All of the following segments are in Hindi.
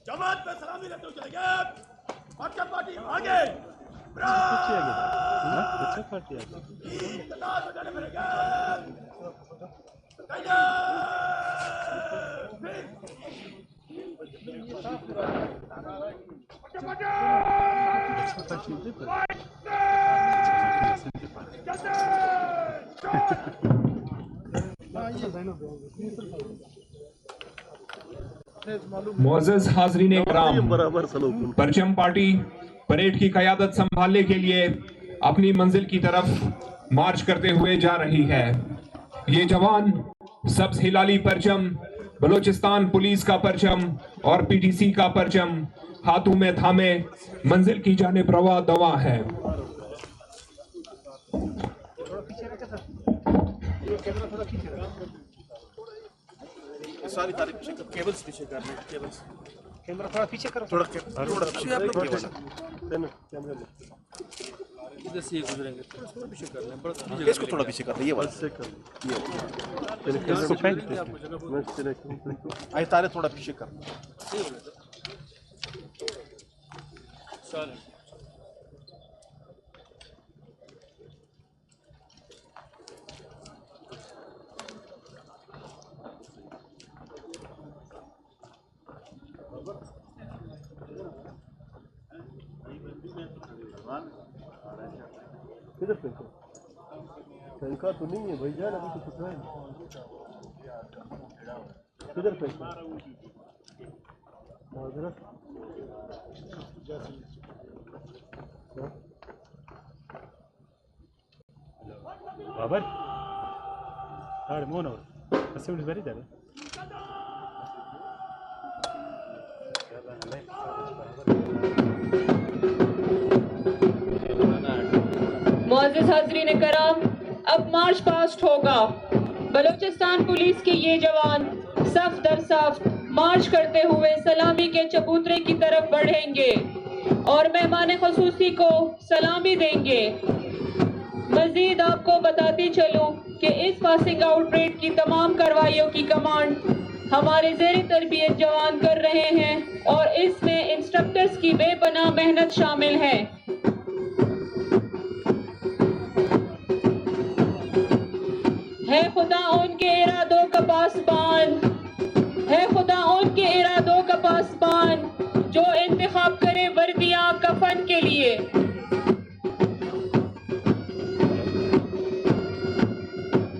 जमात पे सलामी लेते हुए चलेंगे। परचम पार्टी आगे, इंतजार में जाने फिरेंगे। मोअज़्ज़ज़ हाज़रीन इकराम, परचम पार्टी परेड की क़यादत संभालने के लिए अपनी मंजिल की तरफ मार्च करते हुए जा रही है। ये जवान सब्ज़ हिलाली परचम, बलोचिस्तान पुलिस का परचम और पीटीसी का परचम हाथों में थामे मंजिल की जानिब रवा दवा है। सारी तारीफ पीछे कर, केबल्स पीछे कर ले, केबल्स। कैमरा थोड़ा पीछे करो, थोड़ा पीछे आप लोग केबल इधर से गुजरेंगे, थोड़ा पीछे कर लें, बड़ा इसको थोड़ा पीछे कर ले, ये वाला से कर ये आई तारे थोड़ा पीछे कर चल। किधर फेंको? फेंका तो नहीं है भाईजान, अभी तो पता है। किधर फेंको? माजरत बाबर साढ़े मोन और 80 मिनट बैठी जा रहे। मुअज़्ज़िज़ हाज़रीन कराम, अब मार्च पास्ट होगा। बलूचिस्तान पुलिस के ये जवान सफ दर सफ मार्च करते हुए सलामी के चबूतरे की तरफ बढ़ेंगे और मेहमान ख़ुसूसी को सलामी देंगे। मज़ीद आपको बताती चलूं कि इस पासिंग आउट परेड की तमाम कार्रवाइयों की कमांड हमारे ज़ेरे तरबियत जवान कर रहे हैं और इसमें इंस्ट्रक्टर्स की बेपनाह मेहनत शामिल है। है खुदा उनके इरादों का पासबान, है खुदा उनके इरादों का पासबान जो इंतखाब करे वर्दियां कफन के लिए।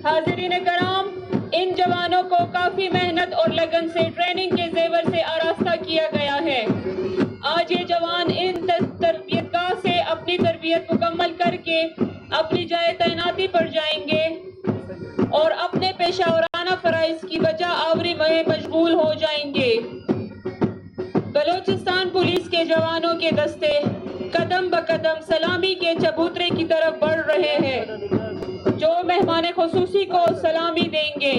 हाज़रीन कराम, इन जवानों को काफी मेहनत और लगन से ट्रेनिंग के जेवर से आरास्ता किया गया है। आज ये जवान इन तरबियतगाह से अपनी तरबियत मुकम्मल करके अपनी जाए तैनाती पर जाएंगे और अपने पेशावराना फराइज की वजह आवरी में मशगूल हो जाएंगे। बलूचिस्तान पुलिस के जवानों के दस्ते कदम ब कदम सलामी के चबूतरे की तरफ बढ़ रहे हैं, जो मेहमान ख़ुसूसी को सलामी देंगे,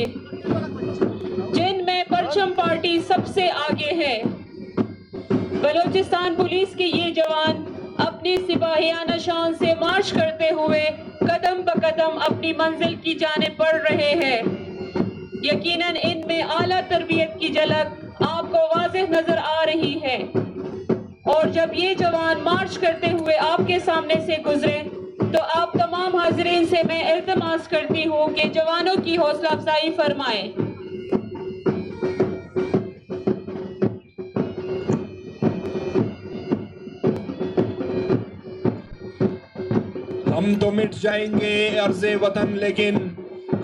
जिनमें परचम पार्टी सबसे आगे है। बलूचिस्तान पुलिस के ये जवान अपनी सिपाहियाना शान से मार्च करते हुए कदम ब कदम अपनी मंजिल की जानिब बढ़ रहे हैं। यकीनन इनमें आला तरबियत की झलक आपको वाज़ेह नजर आ रही है और जब ये जवान मार्च करते हुए आपके सामने से गुजरे तो आप तमाम हाज़रीन से मैं इल्तिमास करती हूँ कि जवानों की हौसला अफजाई फरमाएं। हम तो मिट जाएंगे अर्ज़े वतन लेकिन,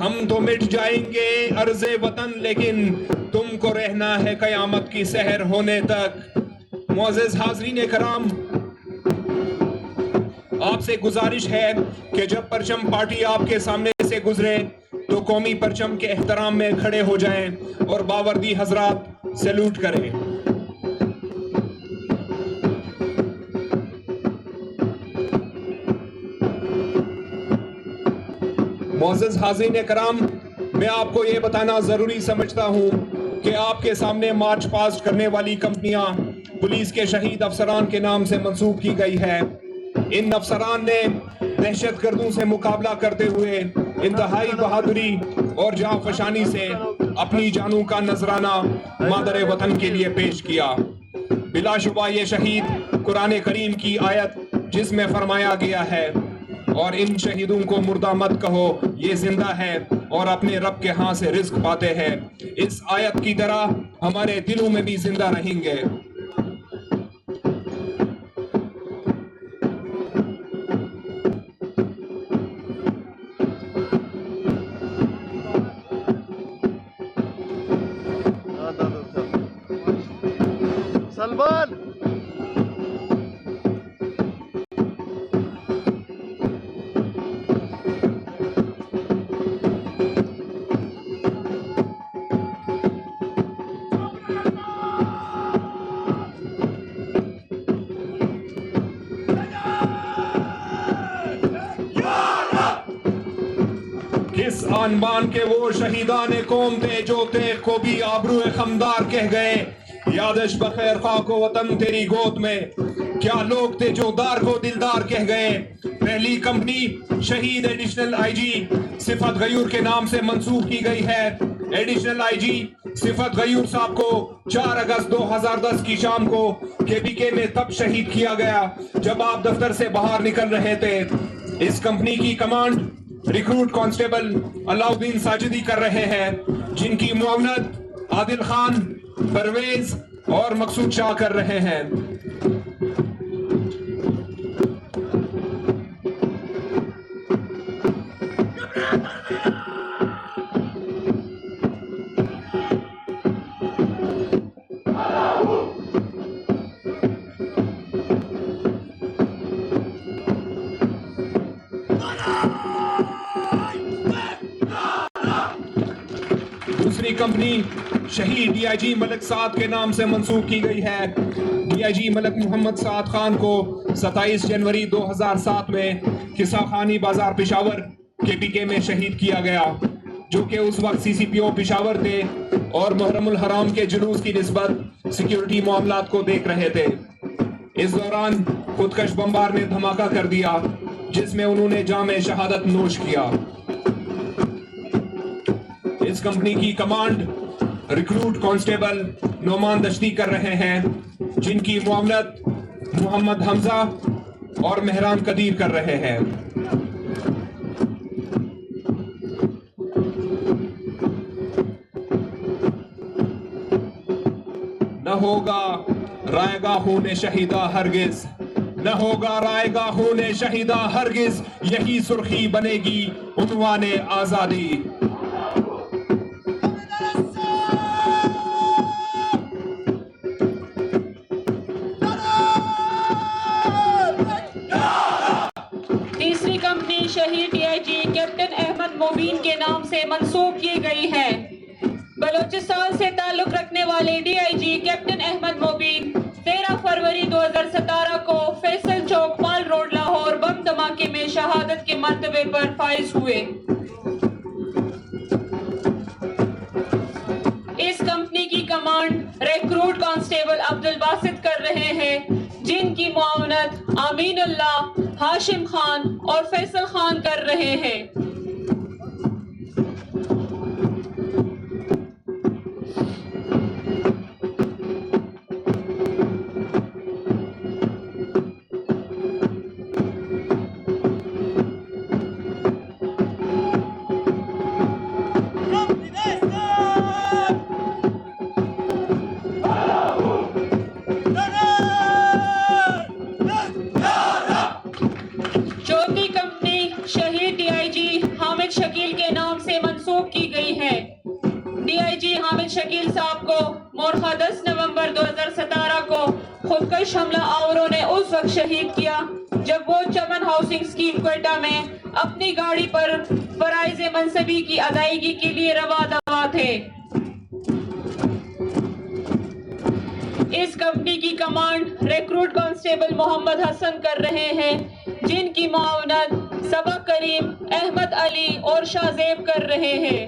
हम तो मिट जाएंगे अर्ज़े वतन लेकिन तुमको रहना है क़यामत की सहर होने तक। मुअज़्ज़िज़ हाज़रीन कराम, आपसे गुजारिश है कि जब परचम पार्टी आपके सामने से गुजरे तो कौमी परचम के एहतराम में खड़े हो जाएं और बावर्दी हजरात सैल्यूट करें। मोअज़्ज़ज़ हाज़रीन कराम, मैं आपको ये बताना जरूरी समझता हूँ कि आपके सामने मार्च पास्ट करने वाली कंपनियां पुलिस के शहीद अफसरान के नाम से मंसूब की गई है। इन अफसरान ने दहशतगर्दों से मुकाबला करते हुए इंतहाई बहादुरी और जांफशानी से अपनी जानों का नजराना मादर वतन के लिए पेश किया। बिलाशुबा ये शहीद कुरान करीम की आयत जिसमें फरमाया गया है, और इन शहीदों को मुर्दा मत कहो, ये जिंदा है और अपने रब के हाथ से रिज्क पाते हैं, इस आयत की तरह हमारे दिलों में भी जिंदा रहेंगे। सलमान किस आन-बान के वो शहीदाने कौम थे जो थे को भी आबरू खमदार कह गए, यादश बखैर खाको वतन तेरी गोद में, क्या लोग थे जो दार को दिलदार कह गए। पहली कंपनी शहीद एडिशनल आईजी सिफत गयूर के नाम से मंसूब की गई है। एडिशनल आईजी सिफत गयूर साहब को 4 अगस्त 2010 की शाम को केबीके में तब शहीद किया गया जब आप दफ्तर से बाहर निकल रहे थे। इस कंपनी की कमांड रिक्रूट कांस्टेबल अलाउद्दीन साजिदी कर रहे हैं, जिनकी मुआवनत आदिल खान, परवेज और मकसूद शाह कर रहे हैं। दूसरी कंपनी शहीद डीआईजी मलिक साद के नाम से मंसूब की गई है। डीआईजी मलिक मोहम्मद साद खान को 27 जनवरी 2007 में किसाखानी बाजार पेशावर केपीके में शहीद किया गया, जो कि उस वक्त सीसीपीओ पेशावर थे और मुहर्रमुल हराम के जुलूस की निस्बत सिक्योरिटी मामलात को देख रहे थे। इस दौरान खुदकश बमबार ने धमाका कर दिया जिसमें उन्होंने जामे शहादत नोश किया। इस कंपनी की command recruit constable Noman Dashti कर रहे हैं, जिनकी मुआवनत मोहम्मद हमजा और मेहरान कदीर कर रहे हैं। न होगा रायगा खूने शहीदा हरगिज, न होगा रायगा खूने शहीदा हरगिज, यही सुर्खी बनेगी उन्वाने आजादी। तीसरी कंपनी शहीद डीआईजी कैप्टन अहमद मोबीन के नाम से मंसूब की गई है। बलूचिस्तान से ताल्लुक रखने वाले डीआईजी कैप्टन अहमद मोबीन 13 फरवरी 2017 को फैसल चौक पाल रोड लाहौर बम धमाके में शहादत के मर्तबे पर फाइज हुए। इस कंपनी की command recruit constable Abdul Basit कर रहे हैं, जिनकी मुआवनत आमीनुल्लाह, हाशिम खान और फैसल खान कर रहे हैं। चौथी कंपनी शहीद डीआईजी हामिद शकील के नाम से मंसूब की गई है। डीआईजी हामिद शकील साहब को मोरखा 10 नवंबर 2017 को खुदकश हमला आवरों ने उस वक्त शहीद किया जब वो चमन हाउसिंग स्कीम क्वेटा में अपनी गाड़ी पर फराइज मनसबी की अदायगी के लिए रवा दवा थे। इस कंपनी की command recruit constable Mohammad Hasan कर रहे हैं, जिनकी मुआवनत सबा करीम, अहमद अली और शाहजेब कर रहे हैं।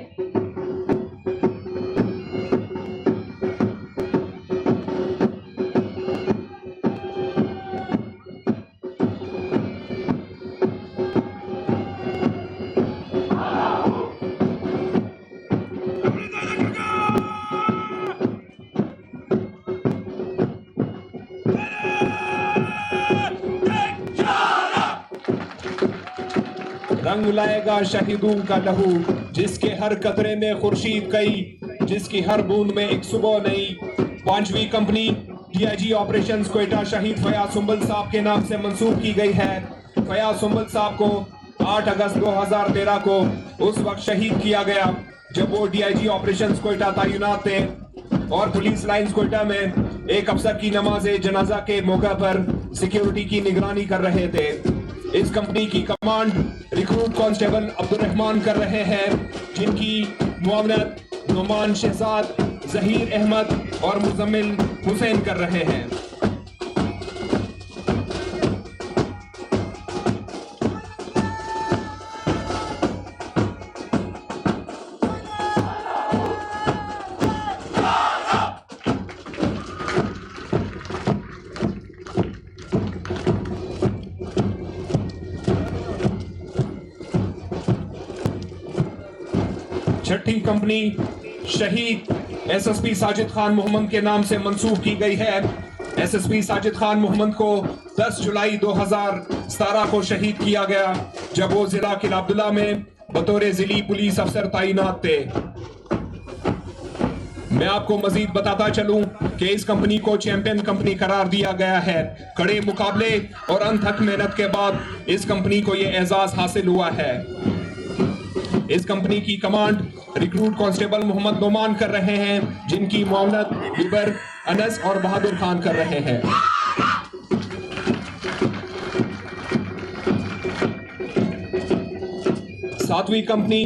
रंग लाएगा शहीदों का लहू, जिसके हर कतरे में खुर्शीद कई, जिसकी हर बूंद में एक सुबह नई। 5वीं कंपनी डीआईजी ऑपरेशंस क्वेटा शहीद फयाज सुंबल साहब के नाम से मंसूब की गई है। फयाज सुंबल साहब को 8 अगस्त 2013 को उस वक्त शहीद किया गया जब वो डीआईजी ऑपरेशंस क्वेटा तैनात थे और पुलिस लाइंस क्वेटा में एक अफसर की नमाज जनाजा के मौके पर सिक्योरिटी की निगरानी कर रहे थे। इस कंपनी की command recruit constable Abdul Rahman कर रहे हैं, जिनकी मुआवनत नुमान शहजाद, जहीर अहमद और मुजम्मिल हुसैन कर रहे हैं। छठी कंपनी शहीद एसएसपी साजिद खान मोहम्मद के नाम से मंसूब की गई है। एसएसपी साजिद खान मोहम्मद को 10 जुलाई 2017 को शहीद किया गया जब वो जिला किला अब्दुल्ला में बतौर जिली पुलिस अफसर तैनात थे। मैं आपको मजीद बताता चलूं कि इस कंपनी को चैंपियन कंपनी करार दिया गया है। कड़े मुकाबले और अनथक मेहनत के बाद इस कंपनी को यह एजाज हासिल हुआ है। इस कंपनी की command recruit constable Mohammad Noman कर रहे हैं, जिनकी मुआवनत बिबर, अनस और बहादुर खान कर रहे हैं। सातवीं कंपनी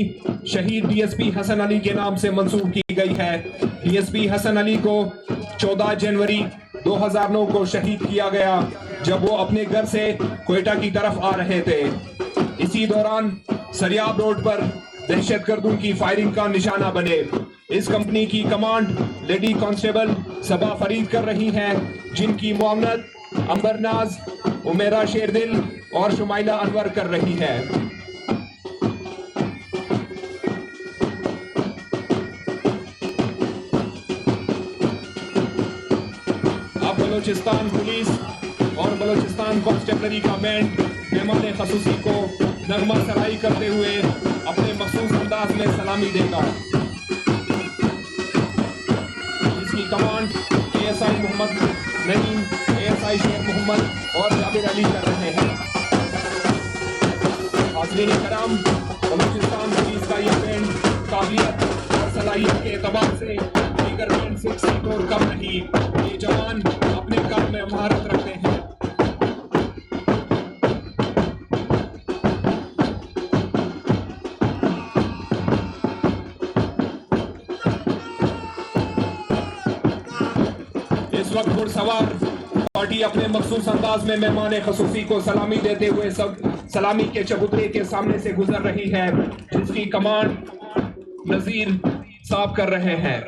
शहीद डीएसपी हसन अली के नाम से मंसूब की गई है। डीएसपी हसन अली को 14 जनवरी 2009 को शहीद किया गया जब वो अपने घर से क्वेटा की तरफ आ रहे थे। इसी दौरान सरियाब रोड पर दहशतगर्दों की फायरिंग का निशाना बने। इस कंपनी की कमांड लेडी कांस्टेबल सबा फरीद कर रही हैं, जिनकी मुआवनत अंबरनाज, उमेरा शेरदिल और शुमाइला अनवर कर रही है। अब बलोचिस्तान पुलिस और बलोचिस्तान कांस्टेबलरी का बैंड मेहमान खसूसी को नगमा सराई करते हुए अपने मखसूस अंदाज में सलामी देगा। इसकी command ASI Mohammad Naeem, ASI Sheikh Mohammad और जाबिर अली कर रहे हैं। हाज़रीन कराम, बलूचिस्तान पुलिस का यह बैंड काबिलियत और सलाहियत के एतबार से दीगर बैंड से सीट और कम नहीं। ये जवान अपने काम में महारत रखते हैं। इस वक्त घुड़सवार पार्टी अपने मखसूस अंदाज में मेहमान खसूसी को सलामी देते हुए सब सलामी के चबूतरे के सामने से गुजर रही है, जिसकी कमांड नजीर साहब कर रहे हैं।